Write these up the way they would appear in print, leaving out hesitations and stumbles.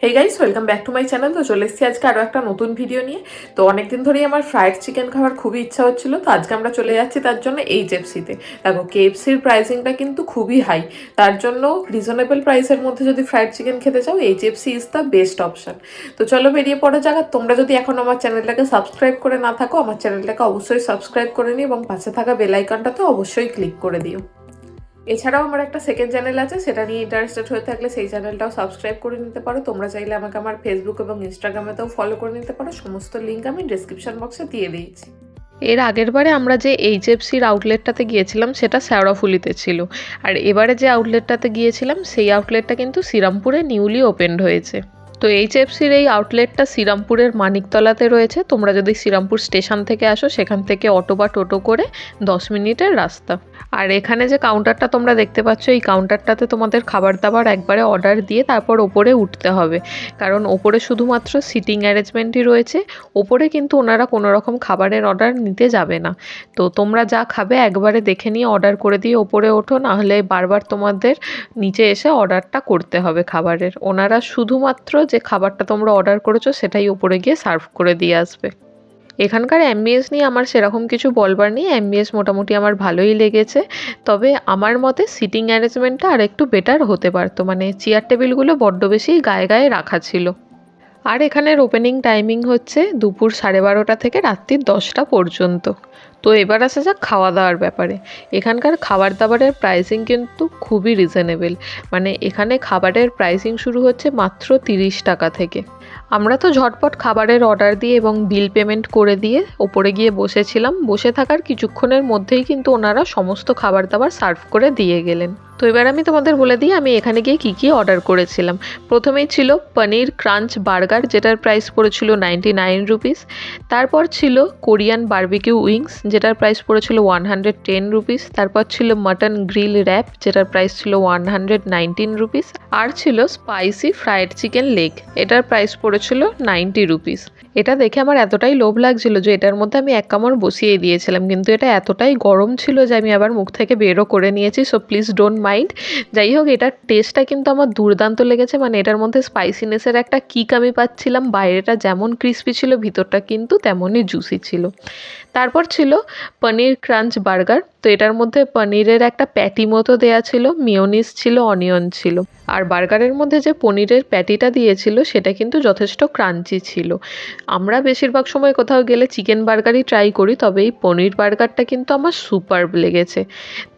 Hey guys, welcome back to my channel. তো চলে এসেছি আজকে আরও একটা নতুন ভিডিও নিয়ে। তো অনেকদিন ধরেই আমার ফ্রাইড চিকেন খাওয়ার খুবই ইচ্ছা হচ্ছিল, তো আজকে আমরা চলে যাচ্ছি তার জন্য এইচএফসিতে। দেখো, কেএফসির প্রাইসিংটা কিন্তু খুবই হাই, তার জন্য রিজনেবল প্রাইসের মধ্যে যদি ফ্রাইড চিকেন খেতে চাও, HFC is the best option. তো চলো বেরিয়ে পড়া যাক। আর তোমরা যদি এখন আমার চ্যানেলটাকে সাবস্ক্রাইব করে না থাকো, আমার চ্যানেলটাকে অবশ্যই সাবস্ক্রাইব করে নিও এবং পাশে থাকা বেল আইকনটাতে অবশ্যই ক্লিক করে দিও। এছাড়াও আমার একটা সেকেন্ড চ্যানেল আছে, সেটা নিয়ে ইন্টারেস্টেড হয়ে থাকলে সেই চ্যানেলটাও সাবস্ক্রাইব করে নিতে পারো। তোমরা চাইলে আমাকে আমার ফেসবুক এবং ইনস্টাগ্রামেতেও ফলো করে নিতে পারো। সমস্ত লিঙ্ক আমি ডিসক্রিপশন বক্সে দিয়ে দিয়েছি। এর আগের বারে আমরা যে এইচএফসির আউটলেটটাতে গিয়েছিলাম সেটা শেওড়াফুলিতে ছিল, আর এবারে যে আউটলেটটাতে গিয়েছিলাম সেই আউটলেটটা কিন্তু শ্রীরামপুরে নিউলি ওপেন্ড হয়েছে। তো এইচএফসির এই আউটলেটটা শ্রীরামপুরের মানিকতলাতে রয়েছে। তোমরা যদি শ্রীরামপুর স্টেশন থেকে আসো, সেখান থেকে অটো বা টোটো করে 10 মিনিটের রাস্তা। আর এখানে যে কাউন্টারটা তোমরা দেখতে পাচ্ছ, এই কাউন্টারটাতে তোমাদের খাবার দাবার একবারে অর্ডার দিয়ে তারপর ওপরে উঠতে হবে, কারণ ওপরে শুধুমাত্র সিটিং অ্যারেঞ্জমেন্টই রয়েছে। ওপরে কিন্তু ওনারা কোনো রকম খাবারের অর্ডার নিতে যাবে না। তো তোমরা যা খাবে একবারে দেখে নিয়ে অর্ডার করে দিয়ে ওপরে ওঠো, নাহলে বারবার তোমাদের নিচে এসে অর্ডারটা করতে হবে খাবারের। ওনারা শুধুমাত্র যে খাবারটা তোমরা অর্ডার করেছো সেটাই ওপরে গিয়ে সার্ভ করে দিয়ে আসবে। এখানকার অ্যাম্বিয়েন্স নিয়ে আমার সেরকম কিছু বলবার নেই, অ্যাম্বিয়েন্স মোটামুটি আমার ভালোই লেগেছে। তবে আমার মতে সিটিং অ্যারেঞ্জমেন্টটা আর একটু বেটার হতে পারতো, মানে চেয়ার টেবিলগুলো বড্ড বেশি গায়ে গায়ে রাখা ছিল। আর এখানের ওপেনিং টাইমিং হচ্ছে দুপুর 12:30 থেকে রাত্রির 10টা পর্যন্ত। তো এবার আসা যাক খাওয়া দাওয়ার ব্যাপারে। এখানকার খাবার দাবারের প্রাইসিং কিন্তু খুবই রিজনেবল, মানে এখানে খাবারের প্রাইসিং শুরু হচ্ছে মাত্র 30 টাকা থেকে। আমরা তো ঝটপট খাবারের অর্ডার দিয়ে এবং বিল পেমেন্ট করে দিয়ে ওপরে গিয়ে বসেছিলাম। বসে থাকার কিছুক্ষণের মধ্যেই কিন্তু ওনারা সমস্ত খাবার দাবার সার্ভ করে দিয়ে গেলেন। তো এবার আমি তোমাদের বলে দিই আমি এখানে গিয়ে কী কী অর্ডার করেছিলাম। প্রথমেই ছিল পনির ক্রাঞ্চ বার্গার, যেটার প্রাইস পড়েছিল 99 রুপিস। তারপর ছিল কোরিয়ান বারবিকিউ উইংস, যেটার প্রাইস পড়েছিল 110 রুপিস। তারপর ছিল মাটন গ্রিল র্যাপ, যেটার প্রাইস ছিল 119 রুপিস। আর ছিল স্পাইসি ফ্রাইড চিকেন লেগ, এটার প্রাইস পড়েছিল 90 রুপিস। এটা দেখে আমার এতটাই লোভ লাগছিল যে এটার মধ্যে আমি এক কামড় বসিয়ে দিয়েছিলাম, কিন্তু এটা এতটাই গরম ছিল যে আমি আবার মুখ থেকে বেরও করে নিয়েছি। So please don't mind. যাই হোক, এটার টেস্টটা কিন্তু আমার দুর্দান্ত লেগেছে, মানে এটার মধ্যে স্পাইসিনেসের একটা কিক আমি পাচ্ছিলাম। বাইরেটা যেমন ক্রিস্পি ছিল, ভিতরটা কিন্তু তেমনই জুসি ছিল। তারপর ছিল পনির ক্রাঞ্চ বার্গার। তো এটার মধ্যে পনিরের একটা প্যাটি মতো দেয়া ছিল, মিওনিজ ছিল, অনিয়ন ছিল। আর বার্গারের মধ্যে যে পনিরের প্যাটিটা দিয়েছিল সেটা কিন্তু যথেষ্ট ক্রাঞ্চি ছিল। আমরা বেশিরভাগ সময় কোথাও গেলে চিকেন বার্গারই ট্রাই করি, তবে এই পনির বার্গারটা কিন্তু আমার সুপারব লেগেছে।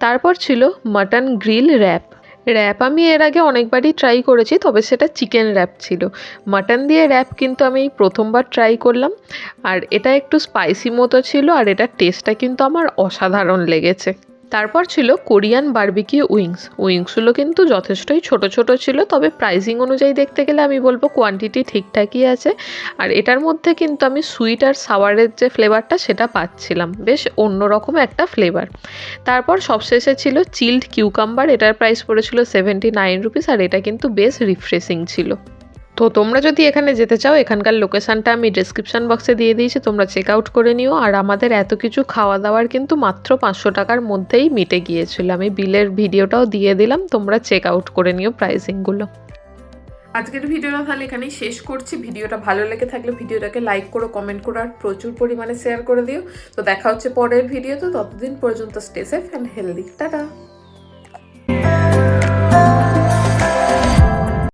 তারপর ছিল মাটন গ্রিল র্যাপ। র্যাপ আমি এর আগে অনেকবারই ট্রাই করেছি, তবে সেটা চিকেন র্যাপ ছিল। মাটন দিয়ে র্যাপ কিন্তু আমি প্রথমবার ট্রাই করলাম। আর এটা একটু স্পাইসি মতো ছিল, আর এটার টেস্টটা কিন্তু আমার অসাধারণ লেগেছে। তারপর ছিল কোরিয়ান বারবিকিউ উইংসগুলো কিন্তু যথেষ্টই ছোট ছোট ছিল, তবে প্রাইসিং অনুযায়ী দেখতে গেলে আমি বলবো কোয়ান্টিটি ঠিকঠাকই আছে। আর এটার মধ্যে কিন্তু আমি সুইট আর সাওয়ারের যে ফ্লেভারটা সেটা পাচ্ছিলাম, বেশ অন্যরকম একটা ফ্লেভার। তারপর সবশেষে ছিল চিল্ড কিউকাম্বার, এটার প্রাইস পড়েছিল 79 রুপিস, আর এটা কিন্তু বেশ রিফ্রেশিং ছিল। তো তোমরা যদি এখানে যেতে চাও, এখানকার লোকেশানটা আমি ডিসক্রিপশান বক্সে দিয়ে দিয়েছি, তোমরা চেক আউট করে নিও। আর আমাদের এত কিছু খাওয়া দাওয়ার কিন্তু মাত্র 500 টাকার মধ্যেই মিটে গিয়েছিল। আমি বিলের ভিডিওটাও দিয়ে দিলাম, তোমরা চেক আউট করে নিও প্রাইসিংগুলো। আজকের ভিডিওটা তাহলে এখানেই শেষ করছি। ভিডিওটা ভালো লেগে থাকলে ভিডিওটাকে লাইক করো, কমেন্ট করো, আর প্রচুর পরিমাণে শেয়ার করে দিও। তো দেখা হচ্ছে পরের ভিডিওতে। ততদিন পর্যন্ত stay safe and healthy. Tata.